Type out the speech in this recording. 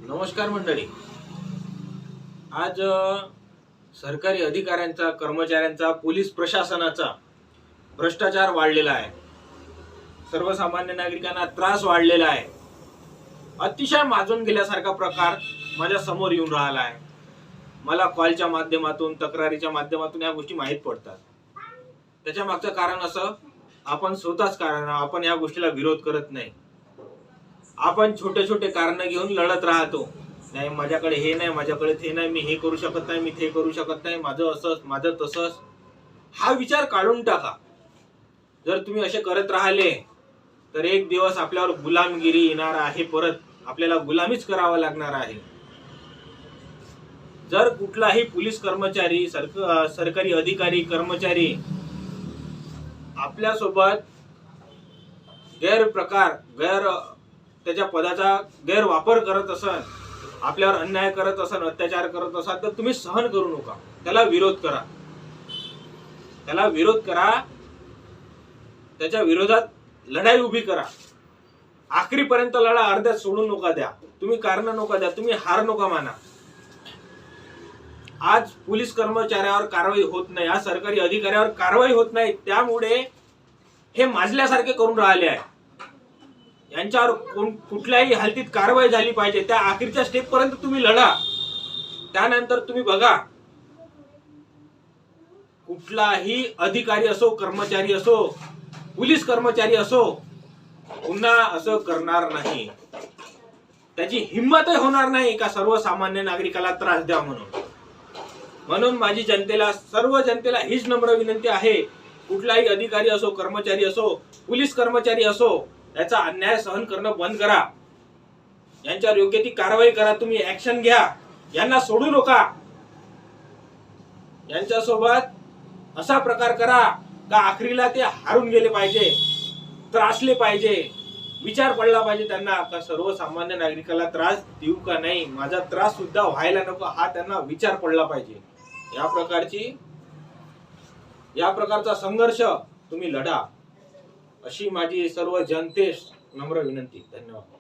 नमस्कार मंडळी। आज सरकारी अधिकाऱ्यांचा, कर्मचाऱ्यांचा, पोलीस प्रशासनाचा भ्रष्टाचार वाढलेला आहे। सर्वसामान्य नागरिकांना त्रास वाढलेला आहे। अतिशय माजून गेल्यासारखा प्रकार माझ्या समोर येऊन राहिला आहे। मला कॉलच्या माध्यमातून, तक्रारीच्या माध्यमातून या गोष्टी माहीत पडतात। त्याच्या मागचं कारण असं, आपण स्वतःच कारण आपण या गोष्टीला विरोध करत नाही। आपण छोटे छोटे कारण घेऊन लढत राहतो। नाही माझ्याकडे हे नाही, माझ्याकडे ते नाही, मी हे करू शकत नाही, मी ते करू शकत नाही, माझं असंच, माझं तसंच। हा विचार काढून टाका। जर तुम्ही असे करत राहिले तर एक दिवस आपल्यावर गुलामगिरी येणार आहे, परत आपल्याला गुलामीच करावं लागणार आहे। जर कुठलाही पोलीस कर्मचारी, सरकारी अधिकारी, कर्मचारी आपल्या सोबत त्याच्या पदाचा गैरवापर करत असन, आपल्यावर अन्याय करत असन, अत्याचार करत असाल तर तुम्ही सहन करू नका। त्याला विरोध करा, त्याला विरोध करा, त्याच्या विरोधात लढाई उभी करा। आखरीपर्यंत लढा, अर्ध्यात सोडून नका द्या। तुम्ही कारण नका द्या, तुम्ही हार नका माना। आज पोलीस कर्मचाऱ्यावर कारवाई होत नाही, आज सरकारी अधिकाऱ्यावर कारवाई होत नाही, त्यामुळे हे माजल्यासारखे करून राहिले आहे। यांच्यावर कुठल्याही हालतीत कारवाई झाली पाहिजे। त्या आखरीच्या स्टेप पर्यंत तुम्ही लढा। त्यानंतर तुम्ही बघा, कुठलाही अधिकारी असो, कर्मचारी असो, पोलीस कर्मचारी असो, पुन्हा असं करणार नाही। त्याची हिंमतही होणार नाही का सर्वसामान्य नागरिकाला त्रास द्या म्हणून माझी जनतेला, सर्व जनतेला हीच नम्र विनंती आहे, कुठलाही अधिकारी असो, कर्मचारी असो, पोलीस कर्मचारी असो, याचा अन्याय सहन करणं बंद करा। यांच्यावर योग्य ती कारवाई करा, तुम्ही ऍक्शन घ्या, यांना सोडू नका। यांच्यासोबत असा प्रकार करा का आखरीला ते हारून गेले पाहिजे, त्रासले पाहिजे, विचार पडला पाहिजे त्यांना का सर्वसामान्य नागरिकाला त्रास देऊ का नाही, माझा त्रास सुद्धा व्हायला नको, हा त्यांना विचार पडला पाहिजे। या प्रकारचा संघर्ष तुम्ही लढा, अशी माझी सर्व जनतेस नम्र विनंती। धन्यवाद।